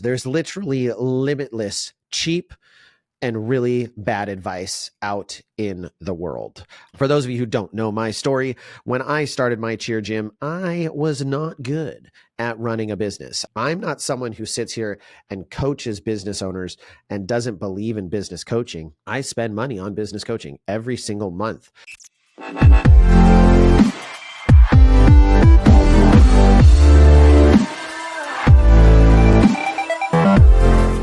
There's literally limitless, cheap, and really bad advice out in the world. For those of you who don't know my story, when I started my cheer gym, I was not good at running a business. I'm not someone who sits here and coaches business owners and doesn't believe in business coaching. I spend money on business coaching every single month.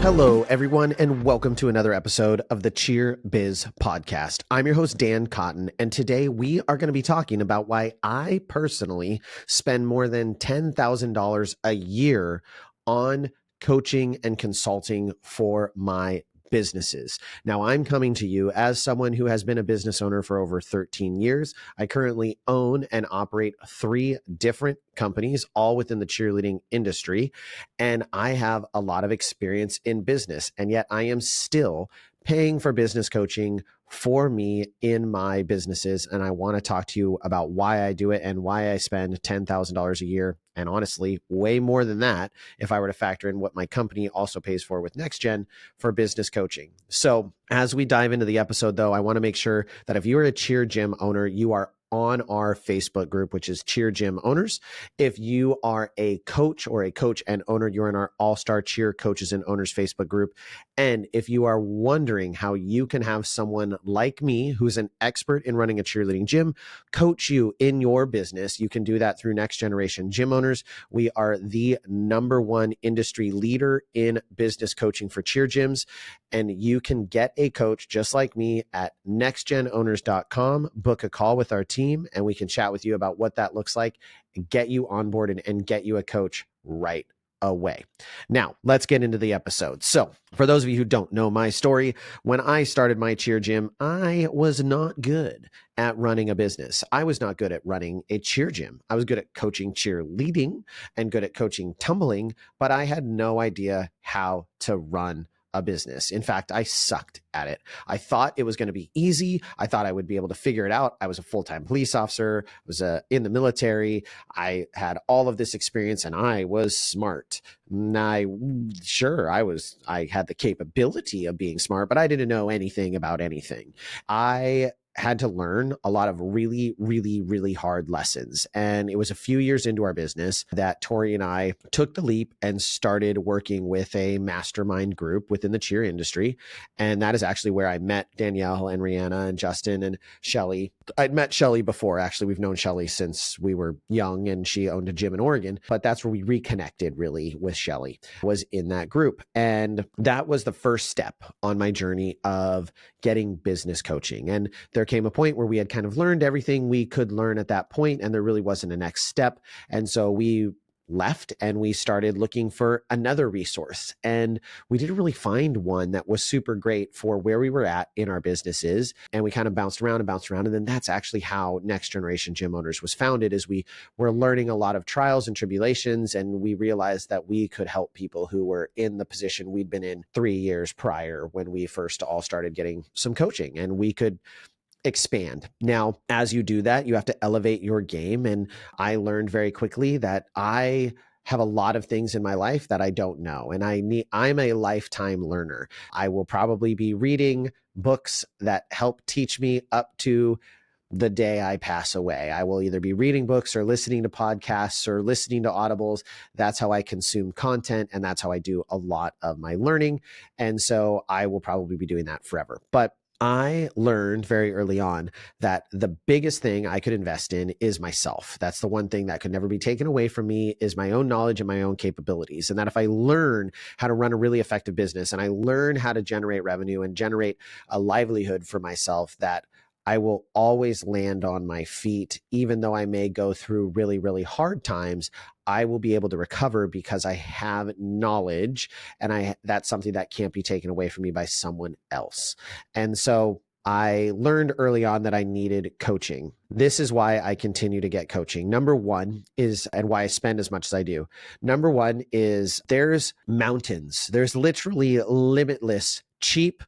Hello, everyone, and welcome to another episode of the Cheer Biz Podcast. I'm your host, Dan Cotton, and today we are going to be talking about why I personally spend more than $10,000 a year on coaching and consulting for my businesses. Now, I'm coming to you as someone who has been a business owner for over 13 years. I currently own and operate 3 different companies, all within the cheerleading industry, and I have a lot of experience in business, and yet I am still paying for business coaching for me in my businesses. And I want to talk to you about why I do it and why I spend $10,000 a year. And honestly, way more than that, if I were to factor in what my company also pays for with NextGen for business coaching. So as we dive into the episode, though, I want to make sure that if you're a cheer gym owner, you are on our Facebook group, which is Cheer Gym Owners. If you are a coach or a coach and owner, you're in our All-Star Cheer Coaches and Owners Facebook group. And if you are wondering how you can have someone like me, who's an expert in running a cheerleading gym, coach you in your business, you can do that through Next Generation Gym Owners. We are the #1 industry leader in business coaching for cheer gyms. And you can get a coach just like me at nextgenowners.com, book a call with our team, and we can chat with you about what that looks like, get you onboarded, and get you a coach right away. Now, let's get into the episode. So, for those of you who don't know my story, when I started my cheer gym, I was not good at running a business. I was not good at running a cheer gym. I was good at coaching cheerleading and good at coaching tumbling, but I had no idea how to run a business. In fact, I sucked at it. I thought it was going to be easy. I thought I would be able to figure it out. I was a full-time police officer, was in the military. I had all of this experience and I was smart. And I had the capability of being smart, but I didn't know anything about anything. I had to learn a lot of really, really, really hard lessons. And it was a few years into our business that Tori and I took the leap and started working with a mastermind group within the cheer industry. And that is actually where I met Danielle and Rihanna and Justin and Shelly. I'd met Shelly before, actually. We've known Shelly since we were young and she owned a gym in Oregon. But that's where we reconnected really with Shelly, was in that group. And that was the first step on my journey of getting business coaching. And there came a point where we had kind of learned everything we could learn at that point, and there really wasn't a next step. And so we left and we started looking for another resource. And we didn't really find one that was super great for where we were at in our businesses. And we kind of bounced around. And then that's actually how Next Generation Gym Owners was founded, is we were learning a lot of trials and tribulations. And we realized that we could help people who were in the position we'd been in 3 years prior when we first all started getting some coaching, and we could expand. Now, as you do that, you have to elevate your game. And I learned very quickly that I have a lot of things in my life that I don't know. And I'm a lifetime learner. I will probably be reading books that help teach me up to the day I pass away. I will either be reading books or listening to podcasts or listening to audibles. That's how I consume content. And that's how I do a lot of my learning. And so I will probably be doing that forever. But I learned very early on that the biggest thing I could invest in is myself. That's the one thing that could never be taken away from me, is my own knowledge and my own capabilities. And that if I learn how to run a really effective business and I learn how to generate revenue and generate a livelihood for myself, that I will always land on my feet. Even though I may go through really, really hard times, I will be able to recover because I have knowledge, and that's something that can't be taken away from me by someone else. And so I learned early on that I needed coaching. This is why I continue to get coaching. Number one is, and why I spend as much as I do. Number one is there's mountains. There's literally limitless, cheap,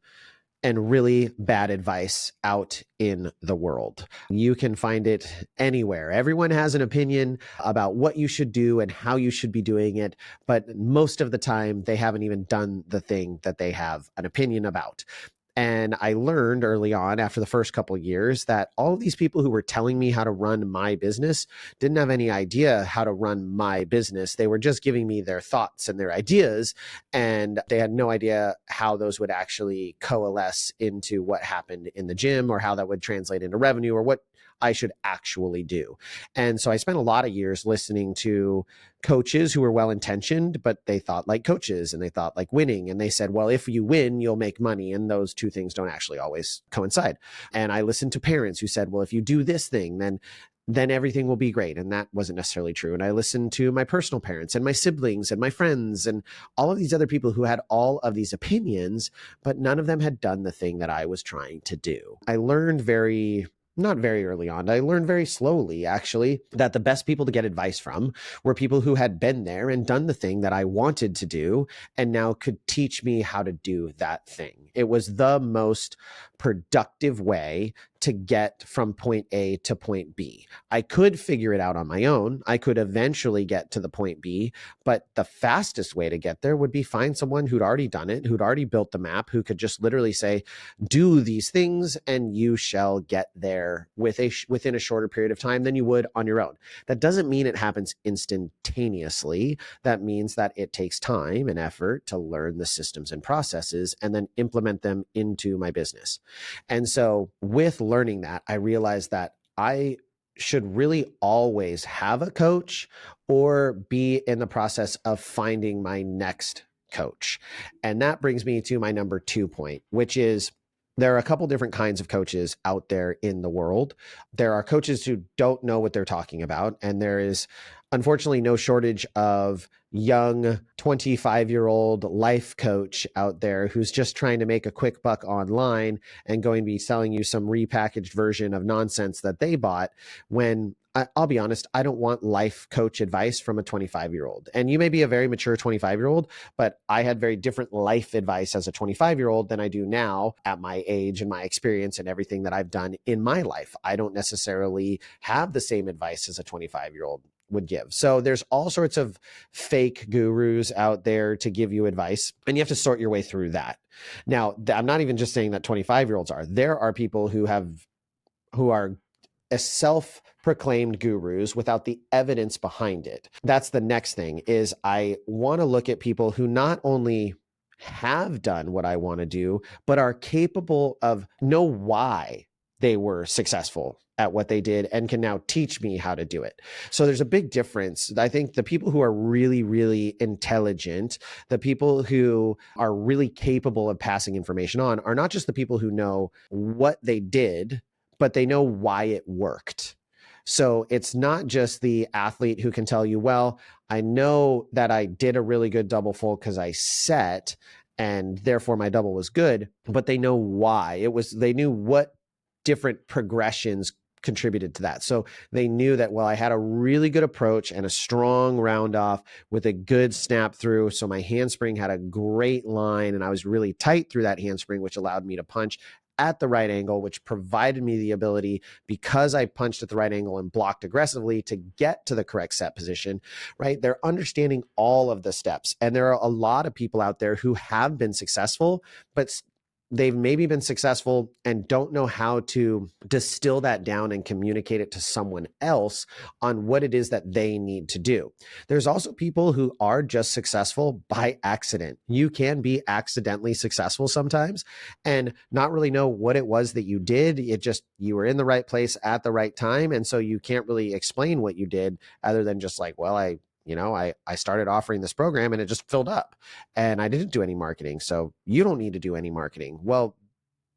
and really bad advice out in the world. You can find it anywhere. Everyone has an opinion about what you should do and how you should be doing it, but most of the time they haven't even done the thing that they have an opinion about. And I learned early on after the first couple of years that all of these people who were telling me how to run my business didn't have any idea how to run my business. They were just giving me their thoughts and their ideas, and they had no idea how those would actually coalesce into what happened in the gym or how that would translate into revenue or what I should actually do. And so I spent a lot of years listening to coaches who were well-intentioned, but they thought like coaches and they thought like winning. And they said, well, if you win, you'll make money. And those two things don't actually always coincide. And I listened to parents who said, well, if you do this thing, then everything will be great. And that wasn't necessarily true. And I listened to my personal parents and my siblings and my friends and all of these other people who had all of these opinions, but none of them had done the thing that I was trying to do. I learned not very early on. I learned very slowly, actually, that the best people to get advice from were people who had been there and done the thing that I wanted to do and now could teach me how to do that thing. It was the most productive way to get from point A to point B. I could figure it out on my own. I could eventually get to the point B, but the fastest way to get there would be find someone who'd already done it, who'd already built the map, who could just literally say, do these things and you shall get there within a shorter period of time than you would on your own. That doesn't mean it happens instantaneously. That means that it takes time and effort to learn the systems and processes and then implement them into my business. And so with learning that, I realized that I should really always have a coach or be in the process of finding my next coach. And that brings me to my number 2 point, which is there are a couple different kinds of coaches out there in the world. There are coaches who don't know what they're talking about, and there is unfortunately no shortage of young 25-year-old life coach out there who's just trying to make a quick buck online and going to be selling you some repackaged version of nonsense that they bought when I'll be honest, I don't want life coach advice from a 25-year-old. And you may be a very mature 25-year-old, but I had very different life advice as a 25-year-old than I do now at my age and my experience and everything that I've done in my life. I don't necessarily have the same advice as a 25-year-old would give. So there's all sorts of fake gurus out there to give you advice, and you have to sort your way through that. Now, I'm not even just saying that 25-year-olds are. There are people who are a self-proclaimed gurus without the evidence behind it. That's the next thing is I want to look at people who not only have done what I want to do, but are capable of know why they were successful at what they did and can now teach me how to do it. So there's a big difference. I think the people who are really, really intelligent, the people who are really capable of passing information on are not just the people who know what they did, but they know why it worked. So it's not just the athlete who can tell you, well, I know that I did a really good double full because I set and therefore my double was good, but they know why. They knew what different progressions contributed to that. So they knew that, well, I had a really good approach and a strong round off with a good snap through. So my handspring had a great line and I was really tight through that handspring, which allowed me to punch at the right angle, which provided me the ability, because I punched at the right angle and blocked aggressively, to get to the correct set position, right? They're understanding all of the steps. And there are a lot of people out there who have been successful, but they've maybe been successful and don't know how to distill that down and communicate it to someone else on what it is that they need to do. There's also people who are just successful by accident. You can be accidentally successful sometimes and not really know what it was that you did. You were in the right place at the right time. And so you can't really explain what you did other than just like, well, I started offering this program and it just filled up and I didn't do any marketing. So you don't need to do any marketing. Well,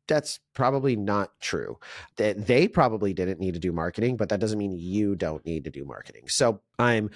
that's probably not true. They probably didn't need to do marketing, but that doesn't mean you don't need to do marketing. So I'm,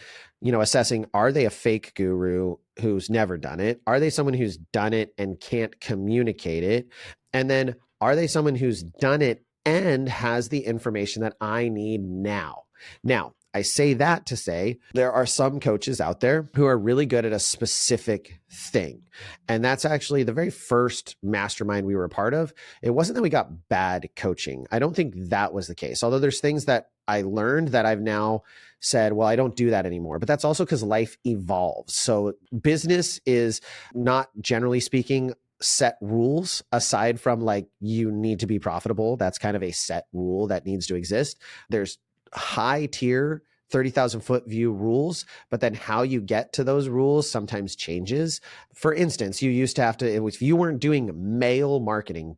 assessing, are they a fake guru who's never done it? Are they someone who's done it and can't communicate it? And then are they someone who's done it and has the information that I need now? Now, I say that to say there are some coaches out there who are really good at a specific thing. And that's actually the very first mastermind we were a part of. It wasn't that we got bad coaching. I don't think that was the case. Although there's things that I learned that I've now said, well, I don't do that anymore. But that's also because life evolves. So business is not, generally speaking, set rules aside from like you need to be profitable. That's kind of a set rule that needs to exist. There's high tier 30,000 foot view rules, but then how you get to those rules sometimes changes. For instance, you used to have to, if you weren't doing mail marketing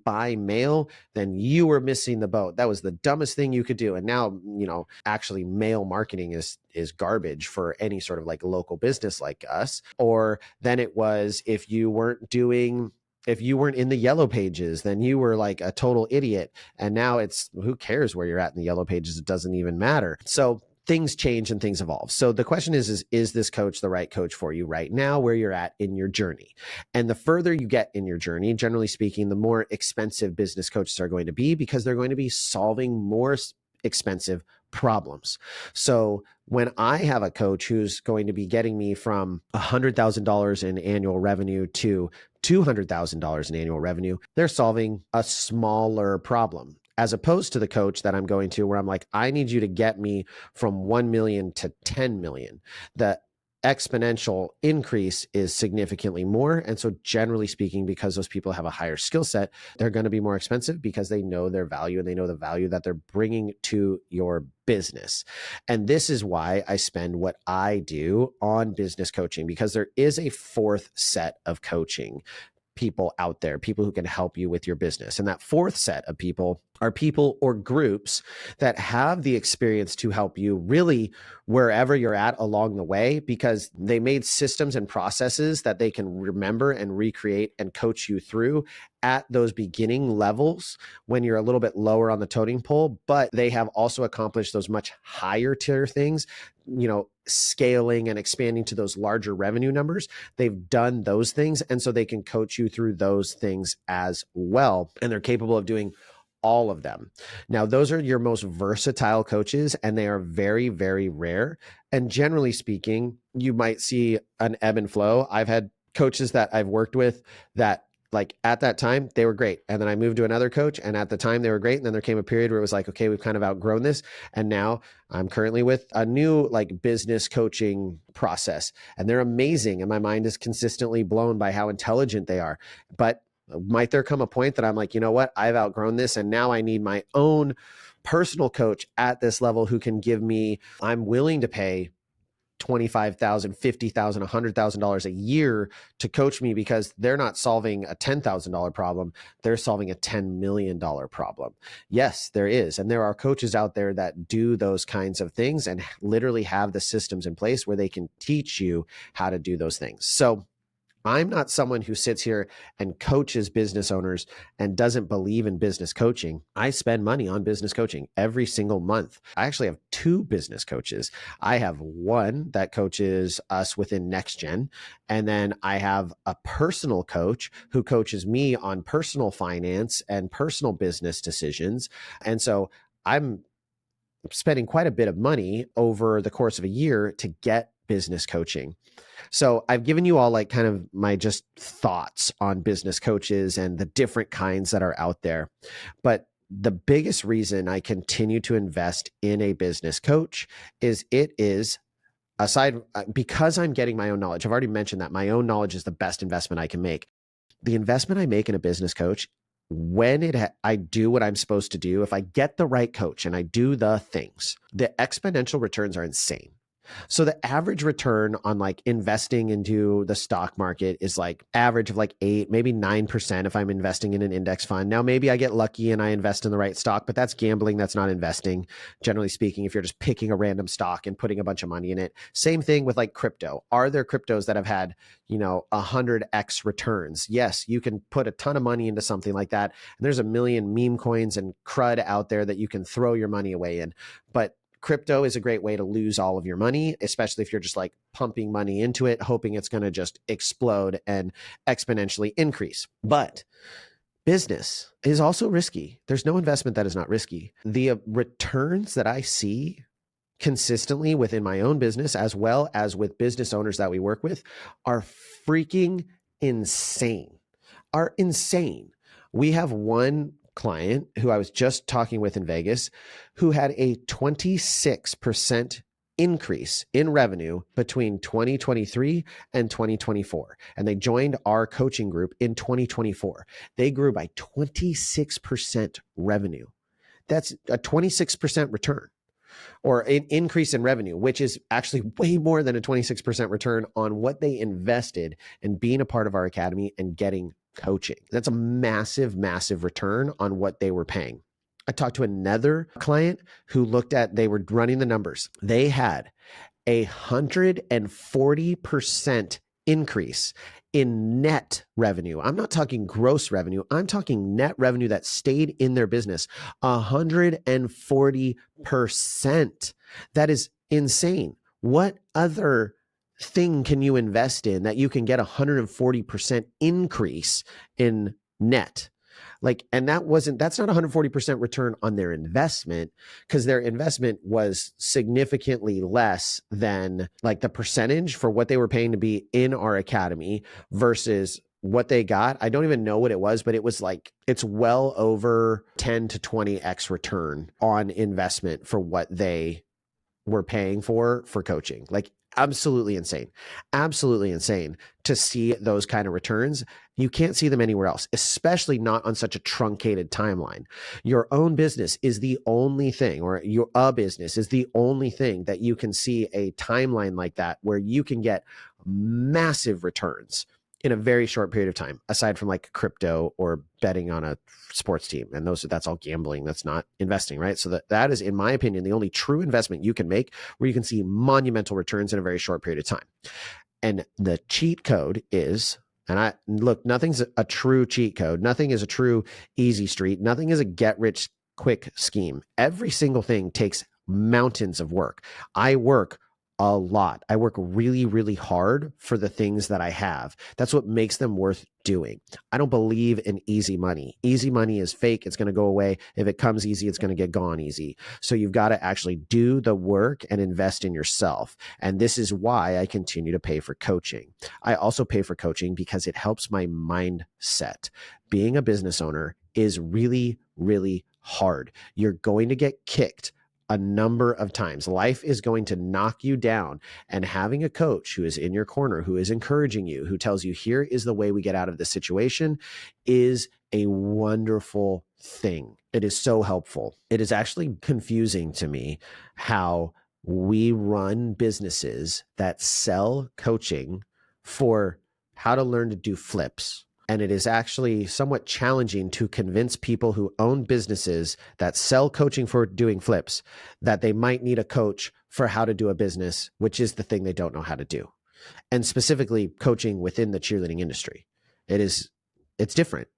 by mail, then you were missing the boat. That was the dumbest thing you could do. And now, actually mail marketing is garbage for any sort of like local business like us. Or then it was, if you weren't in the yellow pages, then you were like a total idiot. And now it's, who cares where you're at in the yellow pages? It doesn't even matter. So things change and things evolve. So the question is this coach the right coach for you right now, where you're at in your journey? And the further you get in your journey, generally speaking, the more expensive business coaches are going to be, because they're going to be solving more expensive problems. So when I have a coach who's going to be getting me from $100,000 in annual revenue to $200,000 in annual revenue, they're solving a smaller problem, as opposed to the coach that I'm going to where I'm like, I need you to get me from 1 million to 10 million. The exponential increase is significantly more. And so generally speaking, because those people have a higher skill set, they're going to be more expensive because they know their value and they know the value that they're bringing to your business. And this is why I spend what I do on business coaching, because there is a fourth set of coaching people out there, people who can help you with your business. And that fourth set of people are people or groups that have the experience to help you really wherever you're at along the way, because they made systems and processes that they can remember and recreate and coach you through at those beginning levels when you're a little bit lower on the totem pole. But they have also accomplished those much higher tier things, scaling and expanding to those larger revenue numbers. They've done those things. And so they can coach you through those things as well. And they're capable of doing all of them. Now, those are your most versatile coaches, and they are very, very rare. And generally speaking, you might see an ebb and flow. I've had coaches that I've worked with that, like, at that time, they were great. And then I moved to another coach, and at the time they were great. And then there came a period where it was like, okay, we've kind of outgrown this. And now I'm currently with a new like business coaching process, and they're amazing. And my mind is consistently blown by how intelligent they are. But might there come a point that I'm like, you know what, I've outgrown this, and now I need my own personal coach at this level who can give me, I'm willing to pay $25,000, $50,000, $100,000 a year to coach me, because they're not solving a $10,000 problem. They're solving a $10 million problem. Yes, there is. And there are coaches out there that do those kinds of things and literally have the systems in place where they can teach you how to do those things. So I'm not someone who sits here and coaches business owners and doesn't believe in business coaching. I spend money on business coaching every single month. I actually have two business coaches. I have one that coaches us within NextGen, and then I have a personal coach who coaches me on personal finance and personal business decisions. And so I'm spending quite a bit of money over the course of a year to get business coaching. So I've given you all like kind of my just thoughts on business coaches and the different kinds that are out there. But the biggest reason I continue to invest in a business coach is because I'm getting my own knowledge. I've already mentioned that my own knowledge is the best investment I can make. The investment I make in a business coach, when I do what I'm supposed to do, if I get the right coach and I do the things, the exponential returns are insane. So the average return on like investing into the stock market is like average of like 8, maybe 9% if I'm investing in an index fund. Now, maybe I get lucky and I invest in the right stock, but that's gambling. That's not investing. Generally speaking, if you're just picking a random stock and putting a bunch of money in it. Same thing with like crypto. Are there cryptos that have had, 100x returns? Yes, you can put a ton of money into something like that. And there's a million meme coins and crud out there that you can throw your money away in. But crypto is a great way to lose all of your money, especially if you're just like pumping money into it, hoping it's going to just explode and exponentially increase. But business is also risky. There's no investment that is not risky. The returns that I see consistently within my own business, as well as with business owners that we work with, are freaking insane. Are insane. We have one client who I was just talking with in Vegas who had a 26% increase in revenue between 2023 and 2024. And they joined our coaching group in 2024. They grew by 26% revenue. That's a 26% return, or an increase in revenue, which is actually way more than a 26% return on what they invested in being a part of our academy and getting coaching. That's a massive, massive return on what they were paying. I talked to another client who they were running the numbers. They had 140% increase in net revenue. I'm not talking gross revenue. I'm talking net revenue that stayed in their business. 140%. That is insane. What other thing can you invest in that you can get 140% increase in net? And that's not 140% return on their investment, because their investment was significantly less than the percentage for what they were paying to be in our academy versus what they got. I don't even know what it was, but it was it's well over 10 to 20x return on investment for what they were paying for coaching. Absolutely insane. Absolutely insane to see those kind of returns. You can't see them anywhere else, especially not on such a truncated timeline. Your own business is the only thing, or a business is the only thing that you can see a timeline like that where you can get massive returns in a very short period of time, aside from crypto or betting on a sports team. And that's all gambling. That's not investing, right? So that is, in my opinion, the only true investment you can make where you can see monumental returns in a very short period of time. And the cheat code is, nothing's a true cheat code. Nothing is a true easy street. Nothing is a get rich quick scheme. Every single thing takes mountains of work. I work a lot. I work really, really hard for the things that I have. That's what makes them worth doing. I don't believe in easy money. Easy money is fake. It's going to go away. If it comes easy, it's going to get gone easy. So you've got to actually do the work and invest in yourself. And this is why I continue to pay for coaching. I also pay for coaching because it helps my mindset. Being a business owner is really, really hard. You're going to get kicked a number of times. Life is going to knock you down, and having a coach who is in your corner, who is encouraging you, who tells you, here is the way we get out of this situation, is a wonderful thing. It is so helpful. It is actually confusing to me how we run businesses that sell coaching for how to learn to do flips. And it is actually somewhat challenging to convince people who own businesses that sell coaching for doing flips that they might need a coach for how to do a business, which is the thing they don't know how to do. And specifically coaching within the cheerleading industry. It's different.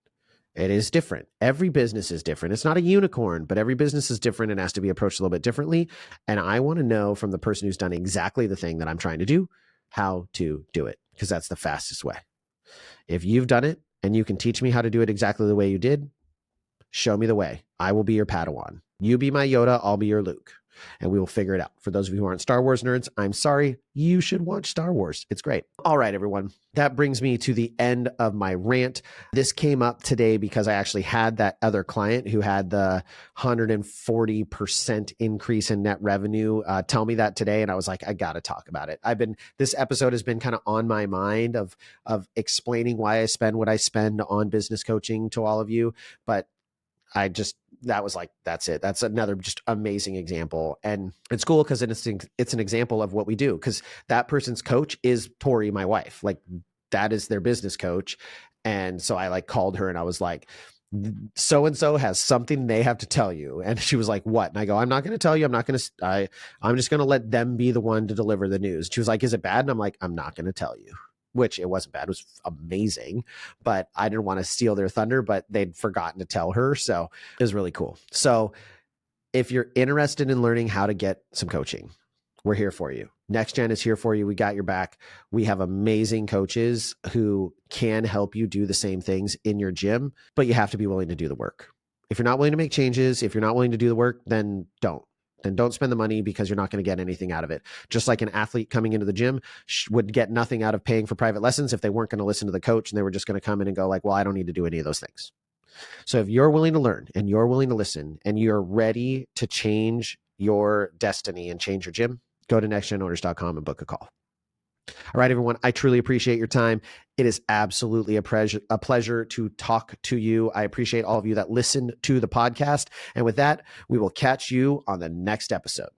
It is different. Every business is different. It's not a unicorn, but every business is different and has to be approached a little bit differently. And I want to know from the person who's done exactly the thing that I'm trying to do, how to do it, because that's the fastest way. If you've done it and you can teach me how to do it exactly the way you did, show me the way. I will be your Padawan. You be my Yoda, I'll be your Luke. And we will figure it out. For those of you who aren't Star Wars nerds, I'm sorry. You should watch Star Wars. It's great. All right, everyone. That brings me to the end of my rant. This came up today because I actually had that other client who had the 140% increase in net revenue tell me that today. And I was like, I got to talk about it. This episode has been kind of on my mind of explaining why I spend what I spend on business coaching to all of you. But that's it. That's another just amazing example. And it's cool because it's an example of what we do, because that person's coach is Tori, my wife. That is their business coach. And so I called her and I was like, so-and-so has something they have to tell you. And she was like, what? And I go, I'm not going to tell you. I'm just going to let them be the one to deliver the news. She was like, is it bad? And I'm like, I'm not going to tell you. Which it wasn't bad. It was amazing, but I didn't want to steal their thunder, but they'd forgotten to tell her. So it was really cool. So if you're interested in learning how to get some coaching, we're here for you. Next Gen is here for you. We got your back. We have amazing coaches who can help you do the same things in your gym, but you have to be willing to do the work. If you're not willing to make changes, if you're not willing to do the work, then don't. Then don't spend the money because you're not going to get anything out of it. Just like an athlete coming into the gym would get nothing out of paying for private lessons if they weren't going to listen to the coach and they were just going to come in and go like, well, I don't need to do any of those things. So if you're willing to learn and you're willing to listen and you're ready to change your destiny and change your gym, go to nextgenowners.com and book a call. All right, everyone, I truly appreciate your time. It is absolutely a pleasure to talk to you. I appreciate all of you that listen to the podcast. And with that, we will catch you on the next episode.